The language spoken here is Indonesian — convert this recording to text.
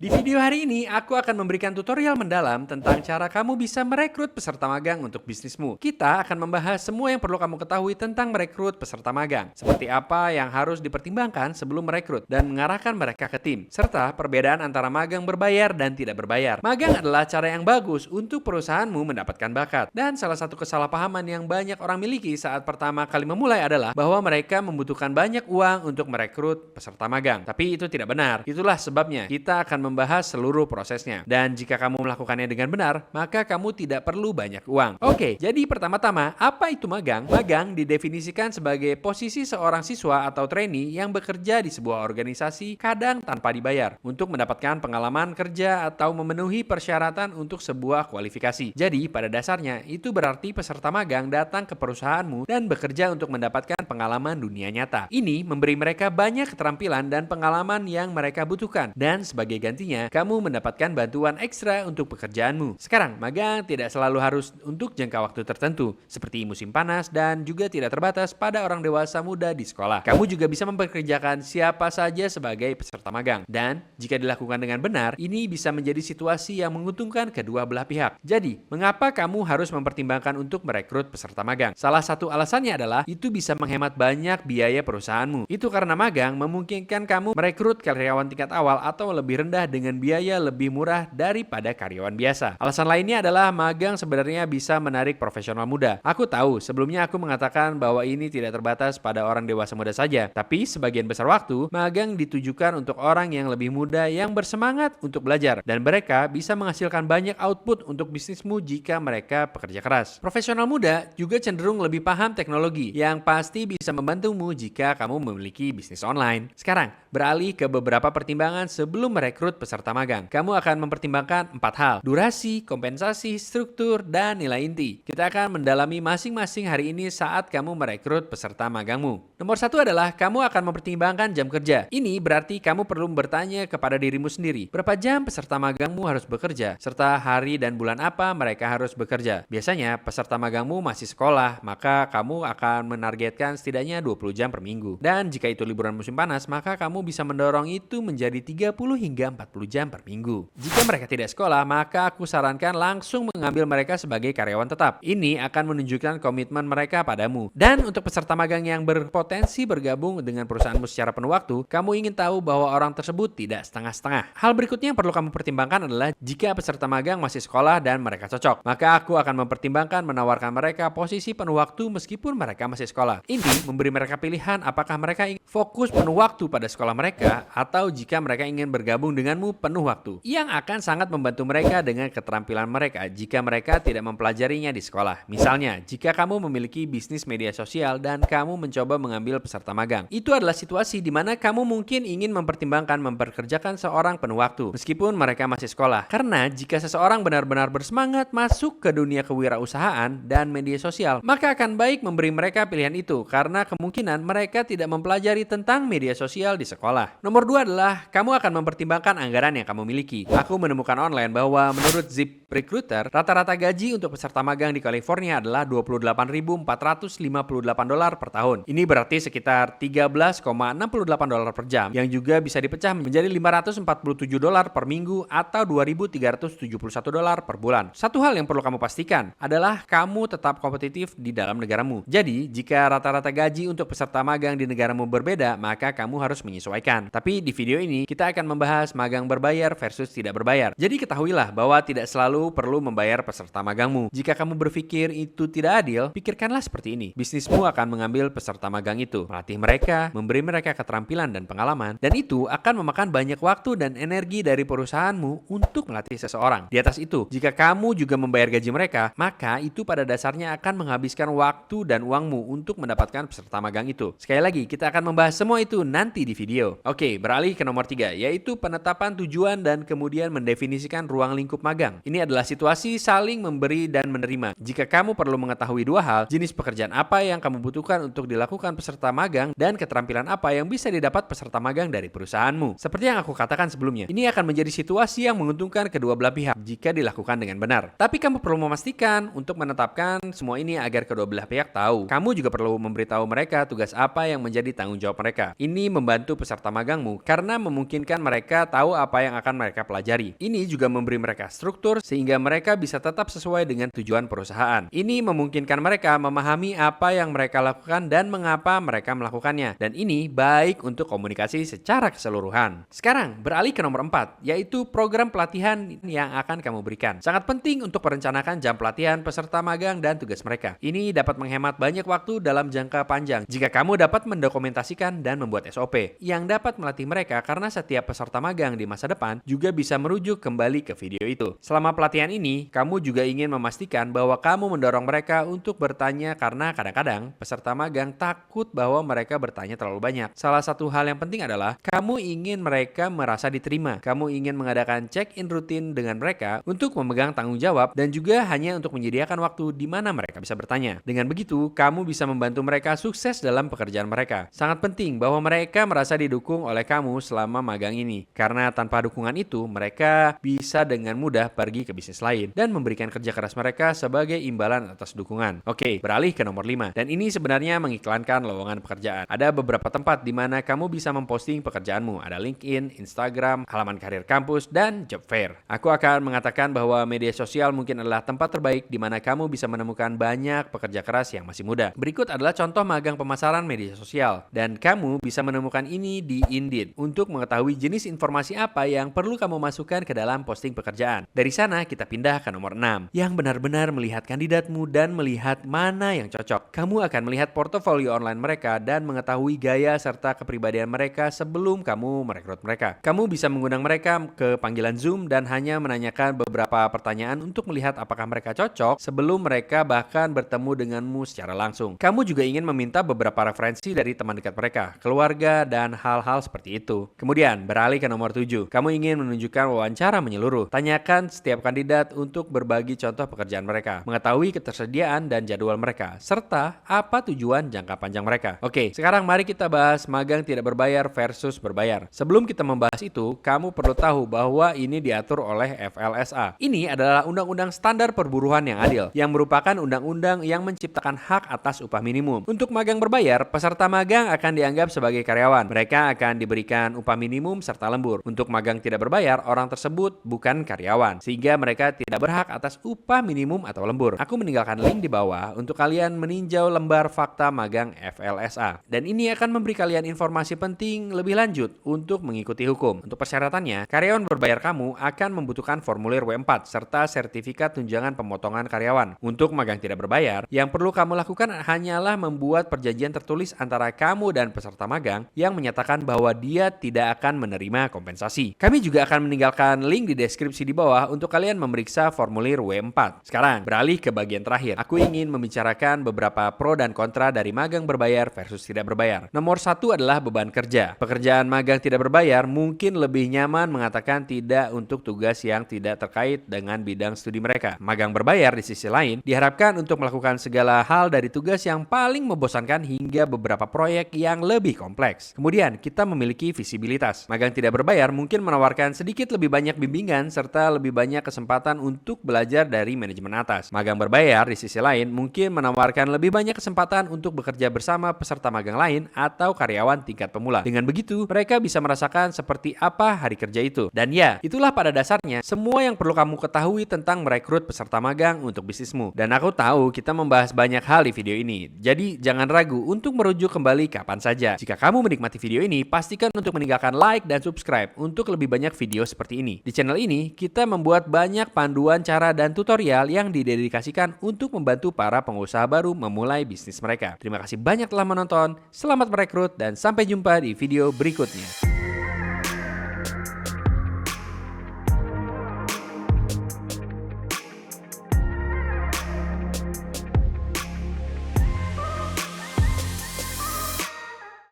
Di video hari ini, aku akan memberikan tutorial mendalam tentang cara kamu bisa merekrut peserta magang untuk bisnismu. Kita akan membahas semua yang perlu kamu ketahui tentang merekrut peserta magang, seperti apa yang harus dipertimbangkan sebelum merekrut dan mengarahkan mereka ke tim, serta perbedaan antara magang berbayar dan tidak berbayar. Magang adalah cara yang bagus untuk perusahaanmu mendapatkan bakat, dan salah satu kesalahpahaman yang banyak orang miliki saat pertama kali memulai adalah bahwa mereka membutuhkan banyak uang untuk merekrut peserta magang. Tapi itu tidak benar. Itulah sebabnya kita akan membahas seluruh prosesnya. Dan jika kamu melakukannya dengan benar, maka kamu tidak perlu banyak uang. Oke, jadi pertama-tama, apa itu magang? Magang didefinisikan sebagai posisi seorang siswa atau trainee yang bekerja di sebuah organisasi, kadang tanpa dibayar, untuk mendapatkan pengalaman kerja atau memenuhi persyaratan untuk sebuah kualifikasi. Jadi, pada dasarnya, itu berarti peserta magang datang ke perusahaanmu dan bekerja untuk mendapatkan pengalaman dunia nyata. Ini memberi mereka banyak keterampilan dan pengalaman yang mereka butuhkan, dan sebagai gantinya, kamu mendapatkan bantuan ekstra untuk pekerjaanmu. Sekarang, magang tidak selalu harus untuk jangka waktu tertentu, seperti musim panas dan juga tidak terbatas pada orang dewasa muda di sekolah. Kamu juga bisa mempekerjakan siapa saja sebagai peserta magang. Dan, jika dilakukan dengan benar, ini bisa menjadi situasi yang menguntungkan kedua belah pihak. Jadi, mengapa kamu harus mempertimbangkan untuk merekrut peserta magang? Salah satu alasannya adalah, itu bisa menghemat banyak biaya perusahaanmu. Itu karena magang memungkinkan kamu merekrut karyawan tingkat awal atau lebih rendah dengan biaya lebih murah daripada karyawan biasa. Alasan lainnya adalah magang sebenarnya bisa menarik profesional muda. Aku tahu, sebelumnya aku mengatakan bahwa ini tidak terbatas pada orang dewasa muda saja, tapi sebagian besar waktu, magang ditujukan untuk orang yang lebih muda yang bersemangat untuk belajar, dan mereka bisa menghasilkan banyak output untuk bisnismu jika mereka bekerja keras. Profesional muda juga cenderung lebih paham teknologi, yang pasti bisa membantumu jika kamu memiliki bisnis online. Sekarang, beralih ke beberapa pertimbangan sebelum merekrut peserta magang. Kamu akan mempertimbangkan 4 hal: durasi, kompensasi, struktur, dan nilai inti. Kita akan mendalami masing-masing hari ini saat kamu merekrut peserta magangmu. Nomor 1 adalah kamu akan mempertimbangkan jam kerja. Ini berarti kamu perlu bertanya kepada dirimu sendiri, berapa jam peserta magangmu harus bekerja, serta hari dan bulan apa mereka harus bekerja. Biasanya peserta magangmu masih sekolah, maka kamu akan menargetkan setidaknya 20 jam per minggu. Dan jika itu liburan musim panas, maka kamu bisa mendorong itu menjadi 30 hingga 40 jam per minggu. Jika mereka tidak sekolah, maka aku sarankan langsung mengambil mereka sebagai karyawan tetap. Ini akan menunjukkan komitmen mereka padamu. Dan untuk peserta magang yang berpotensi bergabung dengan perusahaanmu secara penuh waktu, kamu ingin tahu bahwa orang tersebut tidak setengah-setengah. Hal berikutnya yang perlu kamu pertimbangkan adalah jika peserta magang masih sekolah dan mereka cocok, maka aku akan mempertimbangkan menawarkan mereka posisi penuh waktu meskipun mereka masih sekolah. Ini memberi mereka pilihan apakah mereka ingin fokus penuh waktu pada sekolah mereka atau jika mereka ingin bergabung denganmu penuh waktu, yang akan sangat membantu mereka dengan keterampilan mereka jika mereka tidak mempelajarinya di sekolah. Misalnya, jika kamu memiliki bisnis media sosial dan kamu mencoba mengambil peserta magang, itu adalah situasi di mana kamu mungkin ingin mempertimbangkan memperkerjakan seorang penuh waktu meskipun mereka masih sekolah. Karena jika seseorang benar-benar bersemangat masuk ke dunia kewirausahaan dan media sosial, maka akan baik memberi mereka pilihan itu karena kemungkinan mereka tidak mempelajari tentang media sosial di sekolah. Nomor 2 adalah kamu akan mempertimbangkan anggaran yang kamu miliki. Aku menemukan online bahwa menurut ZipRecruiter, rata-rata gaji untuk peserta magang di California adalah $28.458 per tahun. Ini berarti sekitar $13,68 per jam, yang juga bisa dipecah menjadi $547 per minggu atau $2.371 per bulan. Satu hal yang perlu kamu pastikan adalah kamu tetap kompetitif di dalam negaramu. Jadi, jika rata-rata gaji untuk peserta magang di negaramu berbeda, maka kamu harus menyesuaikan. Tapi di video ini, kita akan membahas magang berbayar versus tidak berbayar. Jadi ketahuilah bahwa tidak selalu perlu membayar peserta magangmu. Jika kamu berpikir itu tidak adil, pikirkanlah seperti ini. Bisnismu akan mengambil peserta magang itu, melatih mereka, memberi mereka keterampilan dan pengalaman, dan itu akan memakan banyak waktu dan energi dari perusahaanmu untuk melatih seseorang. Di atas itu, jika kamu juga membayar gaji mereka, maka itu pada dasarnya akan menghabiskan waktu dan uangmu untuk mendapatkan peserta magang itu. Sekali lagi, kita akan membahas semua itu nanti di video. Oke, beralih ke nomor 3, yaitu penetapan tujuan dan kemudian mendefinisikan ruang lingkup magang. Ini adalah situasi saling memberi dan menerima. Jika kamu perlu mengetahui dua hal, jenis pekerjaan apa yang kamu butuhkan untuk dilakukan peserta magang dan keterampilan apa yang bisa didapat peserta magang dari perusahaanmu. Seperti yang aku katakan sebelumnya, ini akan menjadi situasi yang menguntungkan kedua belah pihak jika dilakukan dengan benar. Tapi kamu perlu memastikan untuk menetapkan semua ini agar kedua belah pihak tahu. Kamu juga perlu memberitahu mereka tugas apa yang menjadi tanggung jawab mereka. Ini membantu peserta magangmu karena memungkinkan mereka tahu apa yang akan mereka pelajari. Ini juga memberi mereka struktur sehingga mereka bisa tetap sesuai dengan tujuan perusahaan. Ini memungkinkan mereka memahami apa yang mereka lakukan dan mengapa mereka melakukannya. Dan ini baik untuk komunikasi secara keseluruhan. Sekarang beralih ke nomor 4, yaitu program pelatihan yang akan kamu berikan. Sangat penting untuk merencanakan jam pelatihan peserta magang dan tugas mereka. Ini dapat menghemat banyak waktu dalam jangka panjang jika kamu dapat mendokumentasikan dan membuat SOP yang dapat melatih mereka, karena setiap peserta magang di masa depan juga bisa merujuk kembali ke video itu. Selama pelatihan ini, kamu juga ingin memastikan bahwa kamu mendorong mereka untuk bertanya, karena kadang-kadang peserta magang takut bahwa mereka bertanya terlalu banyak. Salah satu hal yang penting adalah kamu ingin mereka merasa diterima. Kamu ingin mengadakan check-in rutin dengan mereka untuk memegang tanggung jawab dan juga hanya untuk menyediakan waktu di mana mereka bisa bertanya. Dengan begitu, kamu bisa membantu mereka sukses dalam pekerjaan mereka. Sangat penting bahwa mereka merasa didukung oleh kamu selama magang ini, karena tanpa dukungan itu, mereka bisa dengan mudah pergi ke bisnis lain dan memberikan kerja keras mereka sebagai imbalan atas dukungan. Oke, beralih ke nomor 5. Dan ini sebenarnya mengiklankan lowongan pekerjaan. Ada beberapa tempat di mana kamu bisa memposting pekerjaanmu. Ada LinkedIn, Instagram, halaman karir kampus, dan job fair. Aku akan mengatakan bahwa media sosial mungkin adalah tempat terbaik di mana kamu bisa menemukan banyak pekerja keras yang masih muda. Berikut adalah contoh magang pemasaran media sosial. Dan kamu bisa menemukan ini di Indeed untuk mengetahui jenis informasi apa yang perlu kamu masukkan ke dalam posting pekerjaan. Dari sana kita pindah ke nomor 6, yang benar-benar melihat kandidatmu dan melihat mana yang cocok. Kamu akan melihat portofolio online mereka dan mengetahui gaya serta kepribadian mereka sebelum kamu merekrut mereka. Kamu bisa mengundang mereka ke panggilan Zoom dan hanya menanyakan beberapa pertanyaan untuk melihat apakah mereka cocok sebelum mereka bahkan bertemu denganmu secara langsung. Kamu juga ingin meminta beberapa referensi dari teman dekat mereka, keluarga, dan hal-hal seperti itu. Kemudian beralih ke nomor 7. Kamu ingin menunjukkan wawancara menyeluruh. Tanyakan setiap kandidat untuk berbagi contoh pekerjaan mereka, mengetahui ketersediaan dan jadwal mereka, serta apa tujuan jangka panjang mereka. Oke, sekarang mari kita bahas magang tidak berbayar versus berbayar. Sebelum kita membahas itu, kamu perlu tahu bahwa ini diatur oleh FLSA. Ini adalah Undang-Undang Standar Perburuhan yang Adil, yang merupakan undang-undang yang menciptakan hak atas upah minimum. Untuk magang berbayar, peserta magang akan dianggap sebagai karyawan. Mereka akan diberikan upah minimum serta lembur. Untuk magang tidak berbayar, orang tersebut bukan karyawan, sehingga mereka tidak berhak atas upah minimum atau lembur. Aku meninggalkan link di bawah untuk kalian meninjau lembar fakta magang FLSA. Dan ini akan memberi kalian informasi penting lebih lanjut untuk mengikuti hukum. Untuk persyaratannya, karyawan berbayar kamu akan membutuhkan formulir W4 serta sertifikat tunjangan pemotongan karyawan. Untuk magang tidak berbayar, yang perlu kamu lakukan hanyalah membuat perjanjian tertulis antara kamu dan peserta magang yang menyatakan bahwa dia tidak akan menerima kompensasi. Kami juga akan meninggalkan link di deskripsi di bawah untuk kalian memeriksa formulir W4. Sekarang, beralih ke bagian terakhir. Aku ingin membicarakan beberapa pro dan kontra dari magang berbayar versus tidak berbayar. Nomor 1 adalah beban kerja. Pekerjaan magang tidak berbayar mungkin lebih nyaman mengatakan tidak untuk tugas yang tidak terkait dengan bidang studi mereka. Magang berbayar di sisi lain diharapkan untuk melakukan segala hal dari tugas yang paling membosankan hingga beberapa proyek yang lebih kompleks. Kemudian, kita memiliki visibilitas. Magang tidak berbayar mungkin menawarkan sedikit lebih banyak bimbingan serta lebih banyak kesempatan untuk belajar dari manajemen atas. Magang berbayar di sisi lain mungkin menawarkan lebih banyak kesempatan untuk bekerja bersama peserta magang lain atau karyawan tingkat pemula. Dengan begitu, mereka bisa merasakan seperti apa hari kerja itu. Dan ya, itulah pada dasarnya semua yang perlu kamu ketahui tentang merekrut peserta magang untuk bisnismu. Dan aku tahu kita membahas banyak hal di video ini. Jadi jangan ragu untuk merujuk kembali kapan saja. Jika kamu menikmati video ini, pastikan untuk meninggalkan like dan subscribe untuk lebih banyak video seperti ini. Di channel ini, kita membuat banyak panduan cara dan tutorial yang didedikasikan untuk membantu para pengusaha baru memulai bisnis mereka. Terima kasih banyak telah menonton, selamat merekrut, dan sampai jumpa di video berikutnya.